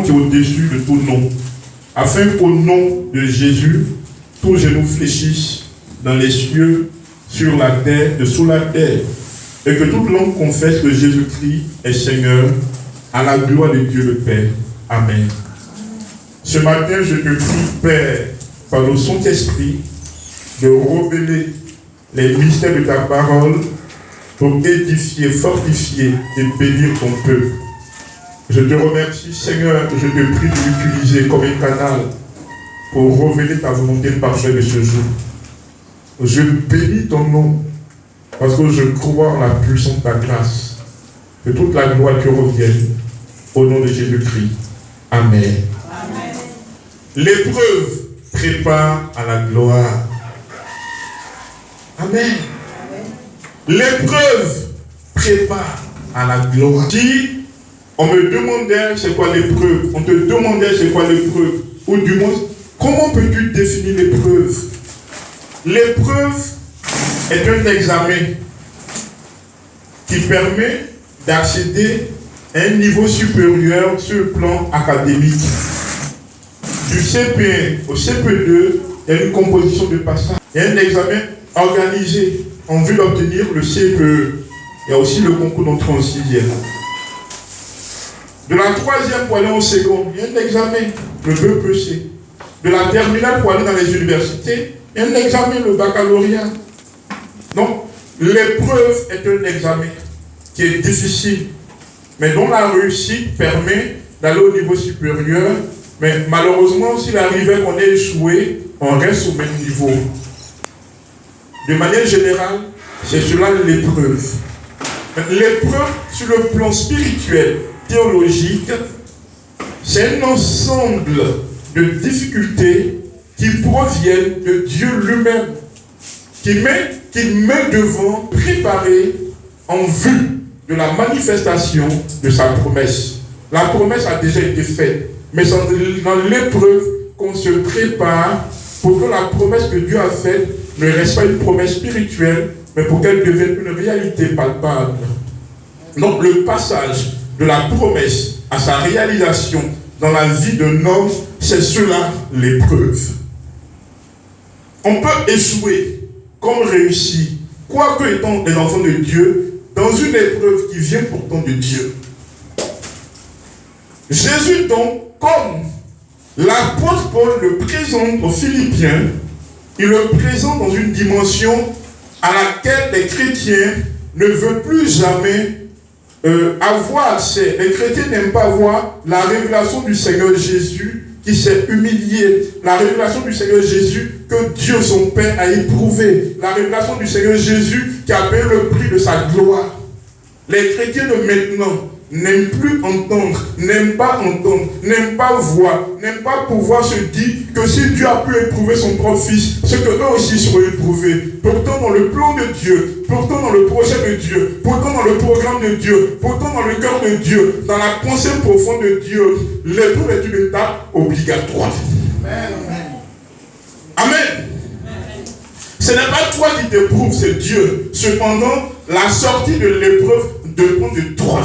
qui est au-dessus de tout nom, afin qu'au nom de Jésus, tous genoux fléchissent dans les cieux, sur la terre, dessous la terre, et que toute langue confesse que Jésus-Christ est Seigneur, à la gloire de Dieu le Père. Amen. Ce matin, je te prie, Père, par le Saint-Esprit, de révéler les mystères de ta parole pour édifier, fortifier et bénir ton peuple. Je te remercie, Seigneur, je te prie de l'utiliser comme un canal pour révéler ta volonté parfaite de ce jour. Je bénis ton nom parce que je crois en la puissance de ta grâce. Que toute la gloire te revienne au nom de Jésus-Christ. Amen. Amen. L'épreuve prépare à la gloire. Amen. L'épreuve prépare à la gloire. Si on me demandait c'est quoi l'épreuve, on te demandait c'est quoi l'épreuve, ou du moins, comment peux-tu définir l'épreuve? L'épreuve est un examen qui permet d'accéder à un niveau supérieur sur le plan académique. Du CP1 au CP2, il y a une composition de passage. Il y a un examen organisé en vue d'obtenir le CPE. Il y a aussi le concours d'entrée en 6e. De la 3e pour aller en seconde, il y a un examen, le BEPC. De la terminale pour aller dans les universités, il y a un examen, le baccalauréat. Donc, l'épreuve est un examen qui est difficile, mais dont la réussite permet d'aller au niveau supérieur. Mais malheureusement, s'il arrivait qu'on ait échoué, on reste au même niveau. De manière générale, c'est cela l'épreuve. L'épreuve, sur le plan spirituel, théologique, c'est un ensemble de difficultés qui proviennent de Dieu lui-même, qui met devant, préparé en vue de la manifestation de sa promesse. La promesse a déjà été faite, mais c'est dans l'épreuve qu'on se prépare pour que la promesse que Dieu a faite ne reste pas une promesse spirituelle, mais pour qu'elle devienne une réalité palpable. Donc le passage de la promesse à sa réalisation dans la vie d'un homme, c'est cela l'épreuve. On peut échouer comme réussir, quoique étant des enfants de Dieu, dans une épreuve qui vient pourtant de Dieu. Jésus donc, comme l'apôtre Paul le présente aux Philippiens, il le présente dans une dimension à laquelle les chrétiens ne veulent plus jamais avoir accès. Les chrétiens n'aiment pas voir la révélation du Seigneur Jésus qui s'est humilié, la révélation du Seigneur Jésus que Dieu son Père a éprouvé, la révélation du Seigneur Jésus qui a payé le prix de sa gloire. Les chrétiens de maintenant n'aiment plus entendre, n'aiment pas voir, n'aiment pas pouvoir se dire que si Dieu a pu éprouver son propre fils, c'est que eux aussi seront éprouvés. Pourtant dans le plan de Dieu, pourtant dans le projet de Dieu, pourtant dans le programme de Dieu, pourtant dans le cœur de Dieu, dans la pensée profonde de Dieu, l'épreuve est une étape obligatoire. Amen. Amen. Ce n'est pas toi qui t'éprouves, c'est Dieu. Cependant, la sortie de l'épreuve dépend de toi.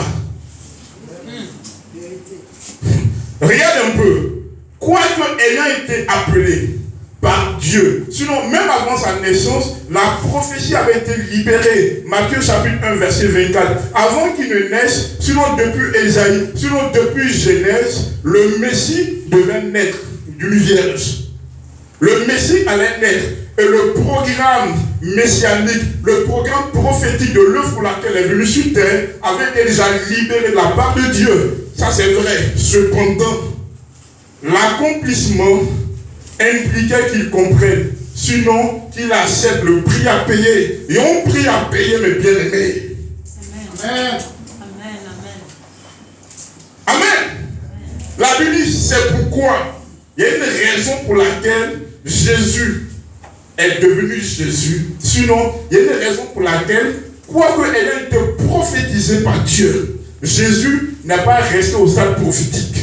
Regarde un peu. Quoique ayant été appelé par Dieu, sinon même avant sa naissance, la prophétie avait été libérée. Matthieu chapitre 1 verset 24. Avant qu'il ne naisse, sinon depuis Ésaïe, sinon depuis Genèse, le Messie devait naître d'une vierge. Le Messie allait naître. Et le programme messianique, le programme prophétique de l'œuvre pour laquelle elle est venue sur terre avait été déjà libéré de la part de Dieu. Ça c'est vrai. Cependant, l'accomplissement impliquait qu'il comprenne. Sinon, qu'il accepte le prix à payer. Et on prie à payer, mes bien-aimés. Amen. Amen. Amen. Amen. La Bible dit, c'est pourquoi il y a une raison pour laquelle Jésus est devenu Jésus. Sinon, il y a une raison pour laquelle, quoique elle ait été prophétisée par Dieu, Jésus n'est pas resté au stade prophétique.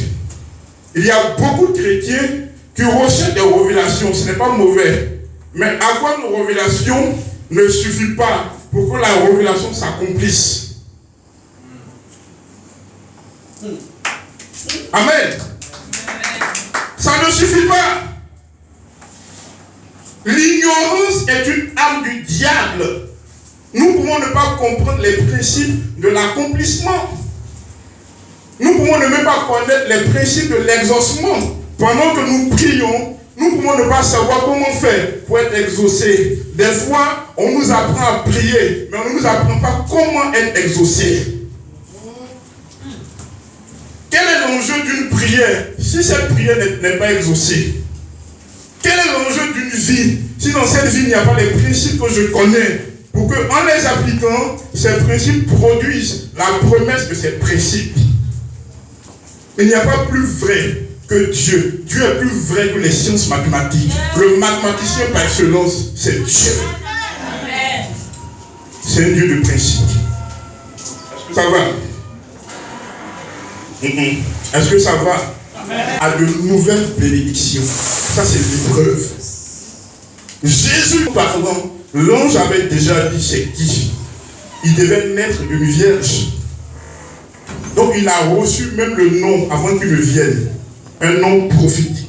Il y a beaucoup de chrétiens qui recherchent des révélations. Ce n'est pas mauvais. Mais avoir une révélation ne suffit pas pour que la révélation s'accomplisse. Amen. ne suffit pas. L'ignorance est une arme du diable. Nous pouvons ne pas comprendre les principes de l'accomplissement. Nous pouvons ne même pas connaître les principes de l'exaucement. Pendant que nous prions, nous pouvons ne pas savoir comment faire pour être exaucé. Des fois, on nous apprend à prier, mais on ne nous apprend pas comment être exaucé. Quel est l'enjeu d'une prière si cette prière n'est pas exaucée? Quel est l'enjeu d'une vie si dans cette vie il n'y a pas les principes que je connais pour qu'en les appliquant, ces principes produisent la promesse de ces principes? Il n'y a pas plus vrai que Dieu. Dieu est plus vrai que les sciences mathématiques. Le mathématicien par excellence, c'est Dieu. C'est un Dieu de principe. Ça va? Est-ce que ça va? À de nouvelles bénédictions. Ça, c'est l'épreuve. Jésus, pardon, l'ange avait déjà dit c'est qui? Il devait naître d'une vierge. Donc, il a reçu même le nom avant qu'il ne vienne. Un nom prophétique.